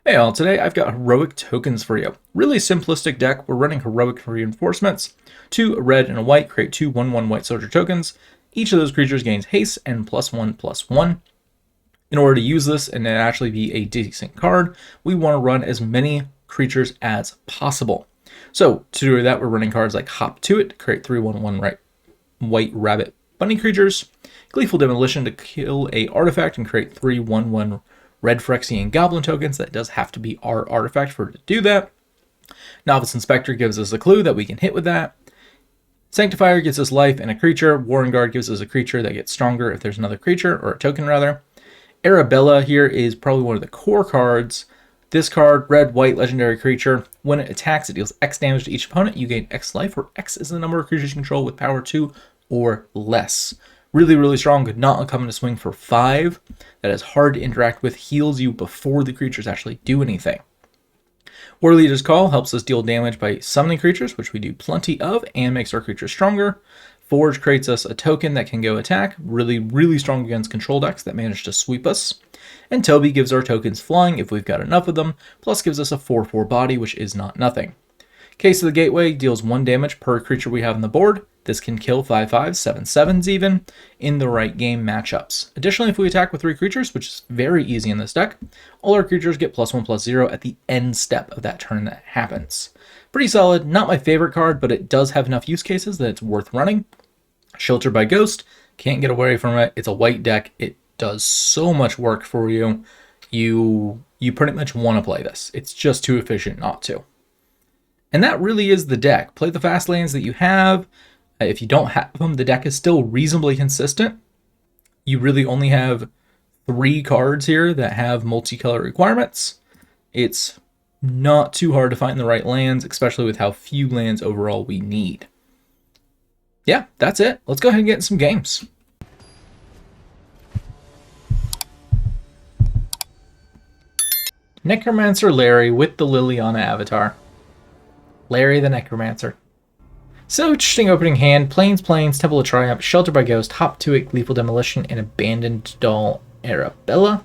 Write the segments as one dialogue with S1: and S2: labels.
S1: Hey all, today I've got heroic tokens for you. Really simplistic deck. We're running heroic reinforcements. 2 red and a white create 2 1/1 white soldier tokens. Each of those creatures gains haste and +1/+1. In order to use this and it actually be a decent card, we want to run as many creatures as possible. So to do that, we're running cards like Hop to It to create 3 1/1 white rabbit bunny creatures. Gleeful Demolition to kill a artifact and create 3 1/1 red Phyrexian goblin tokens. That does have to be our artifact for it to do that. Novice Inspector gives us a clue that we can hit with that. Sanctifier gives us life and a creature. Warrenguard gives us a creature that gets stronger if there's another creature, or a token rather. Arabella here is probably one of the core cards. This card, red, white, legendary creature. When it attacks, it deals X damage to each opponent. You gain X life, where X is the number of creatures you control with power 2 or less. Really, really strong. Could not come into swing for 5. That is hard to interact with. Heals you before the creatures actually do anything. Warleader's Call helps us deal damage by summoning creatures, which we do plenty of, and makes our creatures stronger. Forge creates us a token that can go attack. Really, really strong against control decks that manage to sweep us. And Toby gives our tokens flying if we've got enough of them, plus gives us a 4/4 body, which is not nothing. Case of the Gateway deals 1 damage per creature we have on the board. This can kill 5/5s, 7/7s even, in the right game matchups. Additionally, if we attack with 3 creatures, which is very easy in this deck, all our creatures get +1/+0 at the end step of that turn that happens. Pretty solid, not my favorite card, but it does have enough use cases that it's worth running. Sheltered by Ghost, can't get away from it. It's a white deck. It does so much work for you. You pretty much want to play this. It's just too efficient not to. And that really is the deck. Play the fast lands that you have. If you don't have them, the deck is still reasonably consistent. You really only have 3 cards here that have multicolor requirements. It's not too hard to find the right lands, especially with how few lands overall we need. Yeah, that's it. Let's go ahead and get in some games. Necromancer Larry with the Liliana avatar. Larry the Necromancer. So interesting opening hand. Plains, Temple of Triumph, Sheltered by Ghost, Hop to It, Gleeful Demolition, and Abandoned Doll Arabella.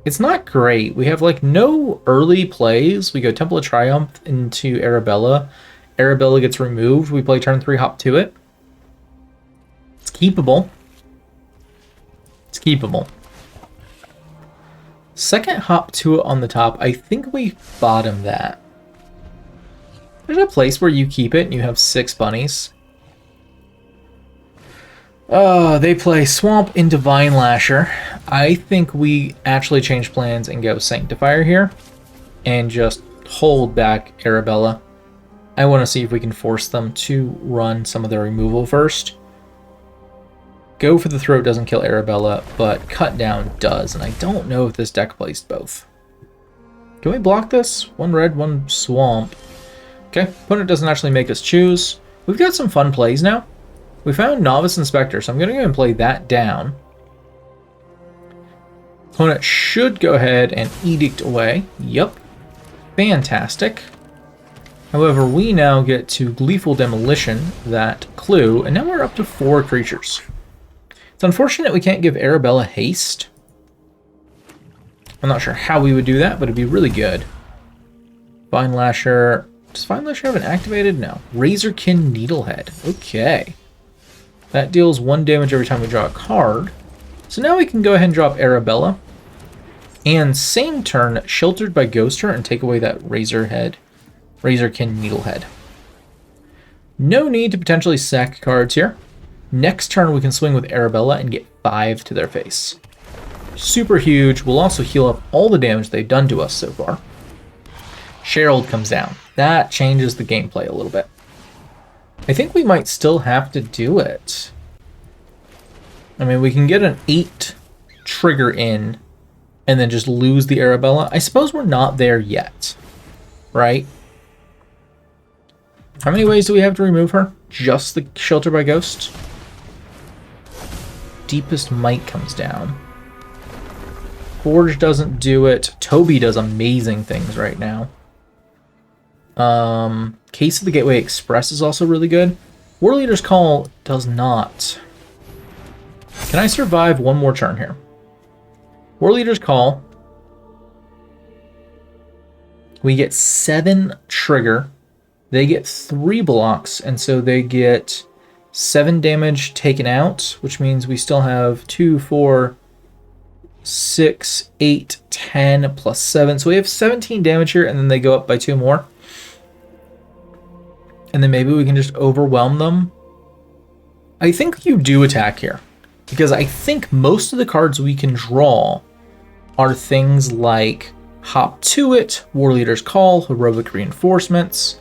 S1: It's not great. We have like no early plays. We go Temple of Triumph into Arabella. Arabella gets removed. We play turn 3, Hop to It. It's keepable. It's keepable. Second Hop to It on the top. I think we bottom that. There's a place where you keep it and you have 6 bunnies. Oh, they play Swamp in Divine Lasher. I think we actually change plans and go Sanctifier here. And just hold back Arabella. I want to see if we can force them to run some of their removal first. Go for the Throat doesn't kill Arabella, but Cut Down does. And I don't know if this deck plays both. Can we block this? 1 red, 1 swamp. Okay, opponent doesn't actually make us choose. We've got some fun plays now. We found Novice Inspector, so I'm going to go and play that down. Opponent should go ahead and Edict away. Yup. Fantastic. However, we now get to Gleeful Demolition, that clue, and now we're up to 4 creatures. It's unfortunate we can't give Arabella haste. I'm not sure how we would do that, but it'd be really good. Vine Lasher. Does Vine Lasher have it activated? No. Razorkin Needlehead. Okay. That deals 1 damage every time we draw a card. So now we can go ahead and drop Arabella. And same turn, Sheltered by Ghost her and take away that Razorkin Needlehead. No need to potentially sack cards here. Next turn we can swing with Arabella and get 5 to their face. Super huge. We'll also heal up all the damage they've done to us so far. Sherald comes down. That changes the gameplay a little bit. I think we might still have to do it. I mean, we can get an 8 trigger in and then just lose the Arabella. I suppose we're not there yet, right? How many ways do we have to remove her? Just the Shelter by Ghost? Deepest Might comes down. Forge doesn't do it. Toby does amazing things right now. Case of the Gateway Express is also really good. Warleader's Call does not. Can I survive one more turn here? Warleader's Call. We get 7 trigger. They get 3 blocks, and so they get 7 damage taken out, which means we still have 2, 4, 6, 8, 10 plus 7. So we have 17 damage here, and then they go up by 2 more. And then maybe we can just overwhelm them. I think you do attack here, because I think most of the cards we can draw are things like Hop to It, Warleader's Call, Heroic Reinforcements,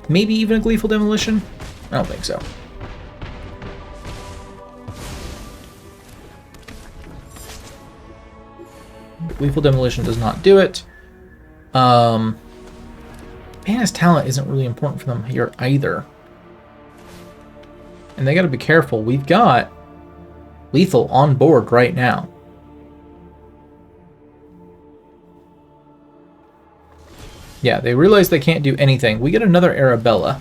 S1: maybe even a Gleeful Demolition? I don't think so. Gleeful Demolition does not do it. Banner's talent isn't really important for them here either. And they gotta be careful. We've got Lethal on board right now. Yeah, they realize they can't do anything. We get another Arabella.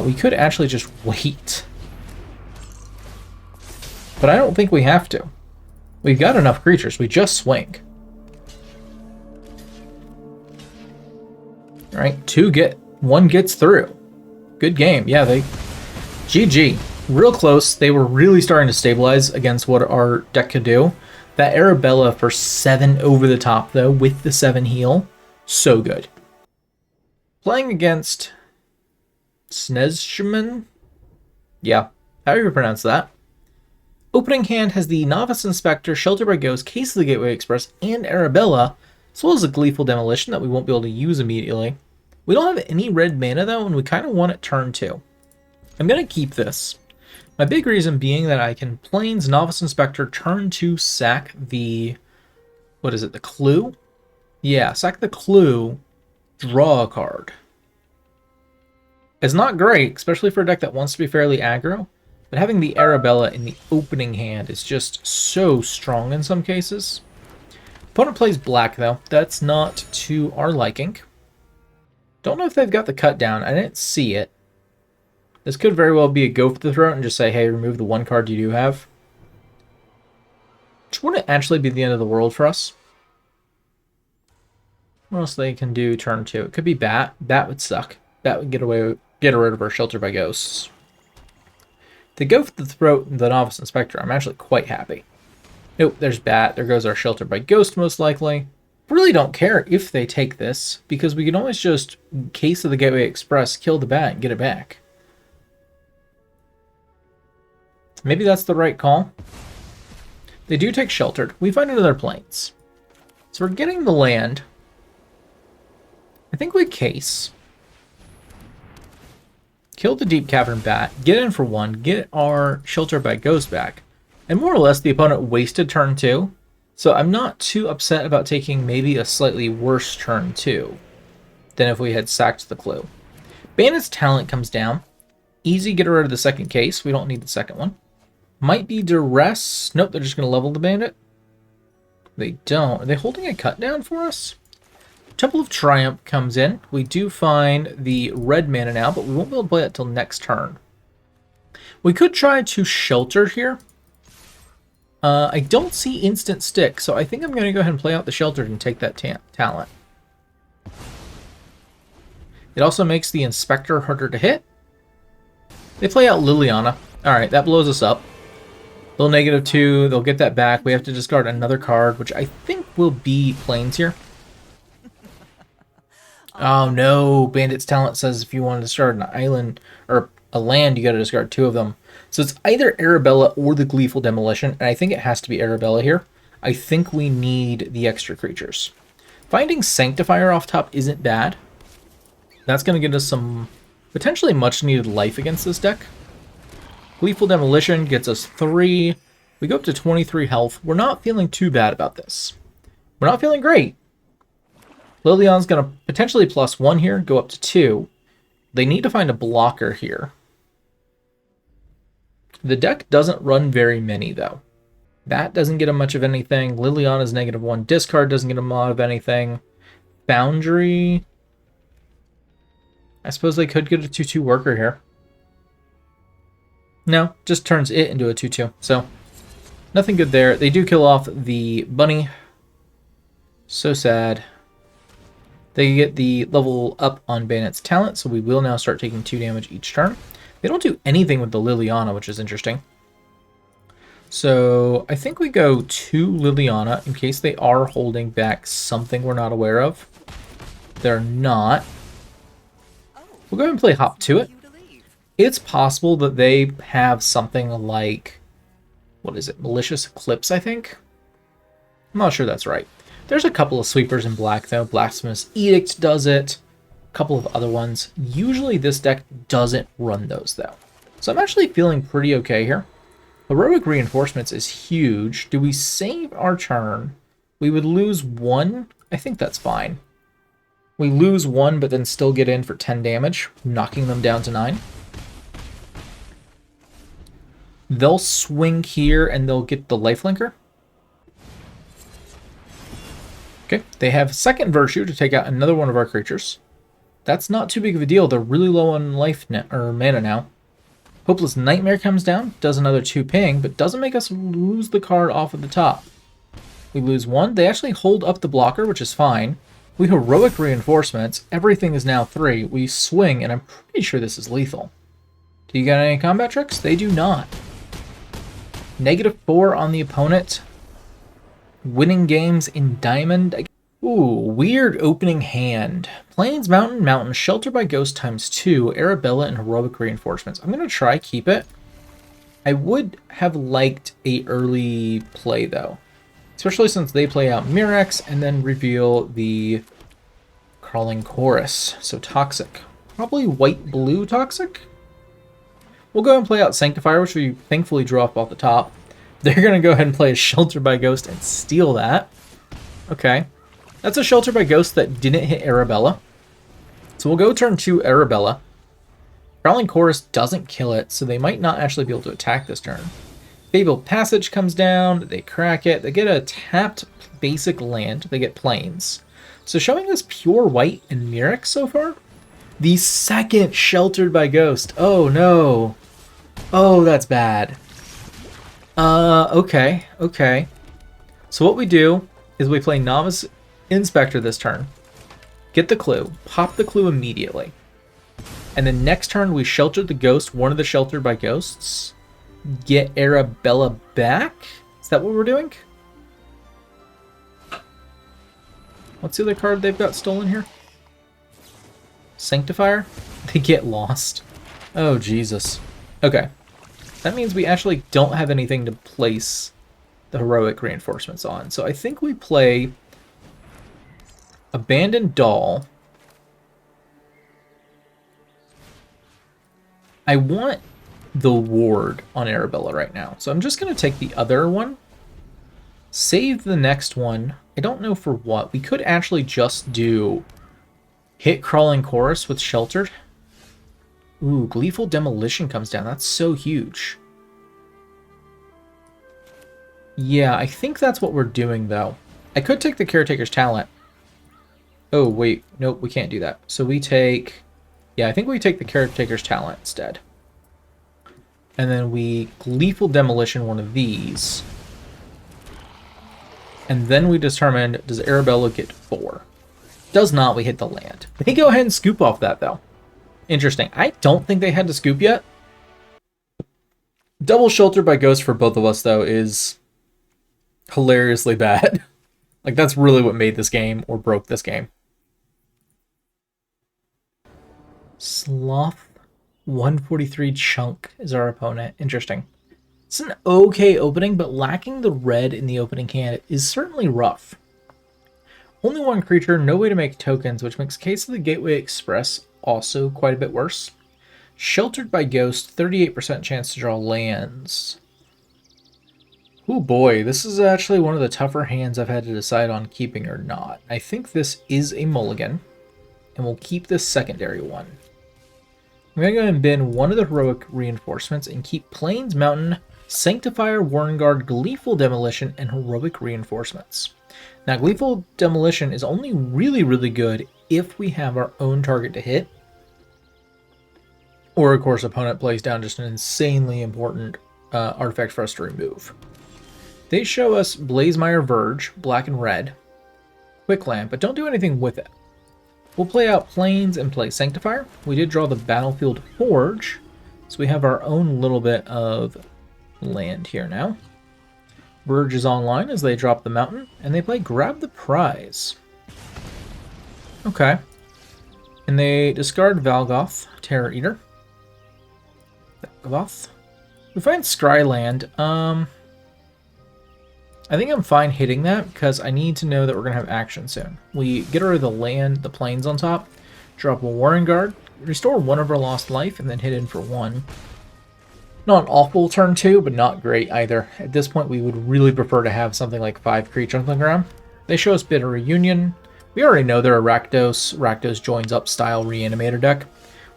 S1: We could actually just wait. But I don't think we have to. We've got enough creatures. We just swing. Alright, 1 gets through. Good game. Yeah, they... GG. Real close. They were really starting to stabilize against what our deck could do. That Arabella for 7 over the top, though, with the 7 heal. So good. Playing against Snezshman? Yeah, how do you pronounce that? Opening hand has the Novice Inspector, Shelter by Ghost, Case of the Gateway Express, and Arabella, as well as a Gleeful Demolition that we won't be able to use immediately. We don't have any red mana, though, and we kind of want it turn 2. I'm going to keep this. My big reason being that I can Plains Novice Inspector turn 2 sack the... What is it, the Clue? Yeah, sack the Clue, draw a card. It's not great, especially for a deck that wants to be fairly aggro, but having the Arabella in the opening hand is just so strong in some cases. Opponent plays black, though. That's not to our liking. Don't know if they've got the cut down. I didn't see it. This could very well be a go for the throat and just say, hey, remove the 1 card you do have. Which wouldn't actually be the end of the world for us. What else they can do turn 2? It could be Bat. Bat would suck. Bat would get rid of our Shelter by Ghosts. If they go for the throat and the Novice Inspector, I'm actually quite happy. Nope, there's Bat. There goes our Shelter by Ghost, most likely. Really don't care if they take this, because we can always just, in Case of the Gateway Express, kill the Bat and get it back. Maybe that's the right call. They do take Sheltered. We find another Plains. So we're getting the land. I think we Case. Kill the Deep Cavern Bat. Get in for 1. Get our Shelter by Ghost back. And more or less, the opponent wasted turn 2. So I'm not too upset about taking maybe a slightly worse turn 2 than if we had sacked the Clue. Bandit's Talent comes down. Easy, get rid of the second Case. We don't need the second one. Might be Duress. Nope, they're just going to level the Bandit. They don't. Are they holding a cut down for us? Temple of Triumph comes in. We do find the red mana now, but we won't be able to play it till next turn. We could try to Shelter here. I don't see instant stick, so I think I'm going to go ahead and play out the Sheltered and take that talent. It also makes the Inspector harder to hit. They play out Liliana. Alright, that blows us up. Little -2, they'll get that back. We have to discard another card, which I think will be Plains here. Oh no, Bandit's Talent says if you want to discard an island or a land, you got to discard 2 of them. So it's either Arabella or the Gleeful Demolition, and I think it has to be Arabella here. I think we need the extra creatures. Finding Sanctifier off top isn't bad. That's going to get us some potentially much needed life against this deck. Gleeful Demolition gets us 3. We go up to 23 health. We're not feeling too bad about this. We're not feeling great. Liliana's going to potentially +1 here, go up to 2. They need to find a blocker here. The deck doesn't run very many, though. That doesn't get him much of anything. Liliana's -1. Discard doesn't get him a lot of anything. Foundry. I suppose they could get a 2/2 worker here. No, just turns it into a 2/2. So, nothing good there. They do kill off the bunny. So sad. They get the level up on Bandit's talent, so we will now start taking 2 damage each turn. They don't do anything with the Liliana, which is interesting. So I think we go to Liliana in case they are holding back something we're not aware of. They're not. We'll go ahead and play Hop to it. It's possible that they have something like, what is it, Malicious Eclipse, I think? I'm not sure that's right. There's a couple of sweepers in black, though. Blasphemous Edict does it. A couple of other ones. Usually this deck doesn't run those, though. So I'm actually feeling pretty okay here. Heroic Reinforcements is huge. Do we save our turn? We would lose 1. I think that's fine. We lose 1, but then still get in for 10 damage, knocking them down to 9. They'll swing here, and they'll get the Lifelinker. Okay, they have Second Virtue to take out another one of our creatures. That's not too big of a deal. They're really low on mana now. Hopeless Nightmare comes down, does another 2 ping, but doesn't make us lose the card off at the top. We lose 1. They actually hold up the blocker, which is fine. We Heroic Reinforcements. Everything is now 3. We swing, and I'm pretty sure this is lethal. Do you got any combat tricks? They do not. -4 on the opponent. Winning games in Diamond. Ooh, weird opening hand. Plains, Mountain, Mountain, Shelter by Ghost ×2, Arabella, and Heroic Reinforcements. I'm going to try keep it. I would have liked a early play, though. Especially since they play out Mirex and then reveal the Crawling Chorus. So Toxic. Probably white-blue Toxic? We'll go and play out Sanctifier, which we thankfully drew off the top. They're going to go ahead and play a Shelter by Ghost and steal that. Okay. That's a Shelter by Ghost that didn't hit Arabella. So we'll go turn 2 Arabella. Crawling Chorus doesn't kill it, so they might not actually be able to attack this turn. Fabled Passage comes down, they crack it, they get a tapped basic land, they get Plains. So showing us pure white and Mirex so far. The second Sheltered by Ghost. Oh no. Oh, that's bad. Okay. So what we do is we play Novice Inspector this turn. Get the clue. Pop the clue immediately. And then next turn we Shelter the Ghost, one of the Sheltered by Ghosts. Get Arabella back? Is that what we're doing? What's the other card they've got stolen here? Sanctifier? They get lost. Oh, Jesus. Okay. That means we actually don't have anything to place the Heroic Reinforcements on. So I think we play Abandoned Doll. I want the ward on Arabella right now. So I'm just going to take the other one. Save the next one. I don't know for what. We could actually just do hit Crawling Chorus with Sheltered. Ooh, Gleeful Demolition comes down. That's so huge. Yeah, I think that's what we're doing, though. I could take the Caretaker's Talent. Oh, wait. Nope, we can't do that. So we take... Yeah, I think we take the Caretaker's Talent instead. And then we Gleeful Demolition one of these. And then we determine, does Arabella get 4? Does not, we hit the land. They go ahead and scoop off that, though. Interesting. I don't think they had to scoop yet. Double Shelter by Ghost for both of us, though, is hilariously bad. Like, that's really what made this game, or broke this game. Sloth 143 Chunk is our opponent. Interesting. It's an okay opening, but lacking the red in the opening hand is certainly rough. Only one creature, no way to make tokens, which makes Case of the Gateway Express also quite a bit worse. Sheltered by Ghost, 38% chance to draw lands. Oh boy, this is actually one of the tougher hands I've had to decide on keeping or not. I think this is a mulligan, and we'll keep this secondary one. I'm going to go ahead and bin one of the Heroic Reinforcements and keep Plains, Mountain, Sanctifier, Warrenguard, Gleeful Demolition, and Heroic Reinforcements. Now, Gleeful Demolition is only really good if we have our own target to hit. Or, of course, opponent plays down just an insanely important artifact for us to remove. They show us Blazemire Verge, black and red, Quick Land, but don't do anything with it. We'll play out Plains and play Sanctifier. We did draw the Battlefield Forge, so we have our own little bit of land here now. Verge is online as they drop the mountain, and they play Grab the Prize. Okay. And they discard Valgoth, Terror Eater. Valgoth. We find Scryland. I think I'm fine hitting that because I need to know that we're going to have action soon. We get rid of the land, the plains on top, drop a Warrenguard, restore one of our lost life, and then hit in for 1. Not an awful turn 2, but not great either. At this point, we would really prefer to have something like 5 creatures on the ground. They show us Bitter Reunion. We already know they're a Rakdos. Rakdos joins up style Reanimator deck,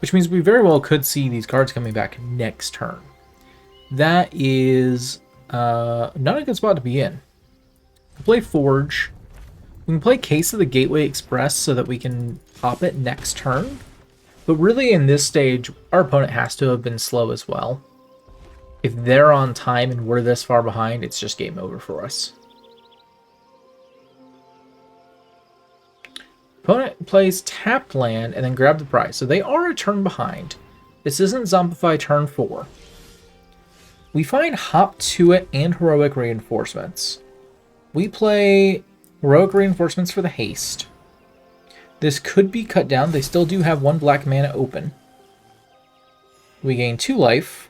S1: which means we very well could see these cards coming back next turn. That is not a good spot to be in. We play Forge. We can play Case of the Gateway Express so that we can pop it next turn. But really in this stage, our opponent has to have been slow as well. If they're on time and we're this far behind, it's just game over for us. Opponent plays tapped land and then grab the prize. So they are a turn behind. This isn't Zombify turn 4. We find Hop to It and Heroic Reinforcements. We play Heroic Reinforcements for the haste. This could be cut down. They still do have 1 black mana open. We gain 2 life.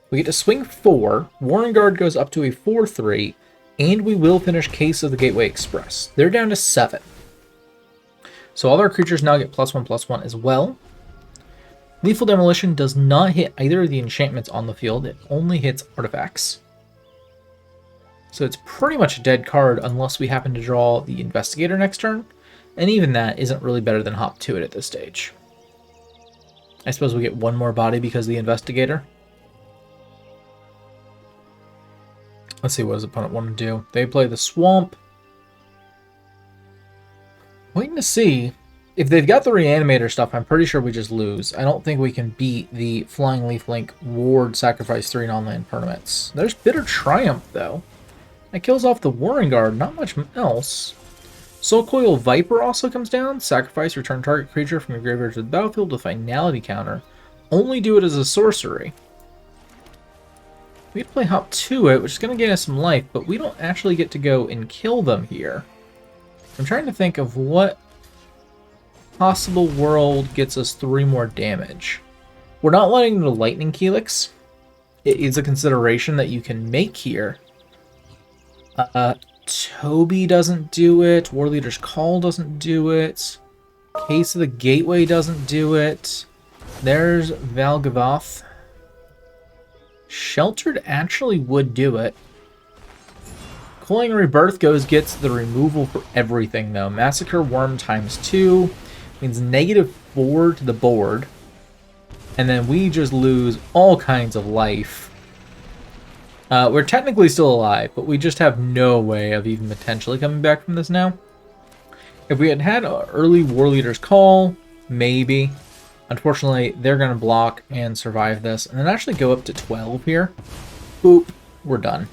S1: We get to swing 4. Warrenguard goes up to a 4/3. And we will finish Case of the Gateway Express. They're down to 7. So all our creatures now get +1/+1 as well. Gleeful Demolition does not hit either of the enchantments on the field. It only hits artifacts. So it's pretty much a dead card unless we happen to draw the Investigator next turn. And even that isn't really better than Hop to It at this stage. I suppose we get 1 more body because of the Investigator. Let's see what his opponent want to do. They play the Swamp. Waiting to see. If they've got the Reanimator stuff, I'm pretty sure we just lose. I don't think we can beat the Flying Leaflink Ward Sacrifice 3 non-land permanents. There's Bitter Triumph, though. That kills off the Warrenguard, not much else. Soulcoil Viper also comes down. Sacrifice, return target creature from your graveyard to the battlefield with Finality counter. Only do it as a sorcery. We get to play Hop to It, which is going to gain us some life, but we don't actually get to go and kill them here. I'm trying to think of what possible world gets us 3 more damage. We're not letting the Lightning Helix. It is a consideration that you can make here. Toby doesn't do it. Warleader's Call doesn't do it. Case of the Gateway doesn't do it. There's Valgoth. Sheltered actually would do it. Coiling Rebirth gets the removal for everything, though. Massacre Worm ×2 means -4 to the board. And then we just lose all kinds of life. We're technically still alive, but we just have no way of even potentially coming back from this now. If we had had an early Warleader's Call, maybe. Unfortunately, they're going to block and survive this. And then actually go up to 12 here. Boop. We're done.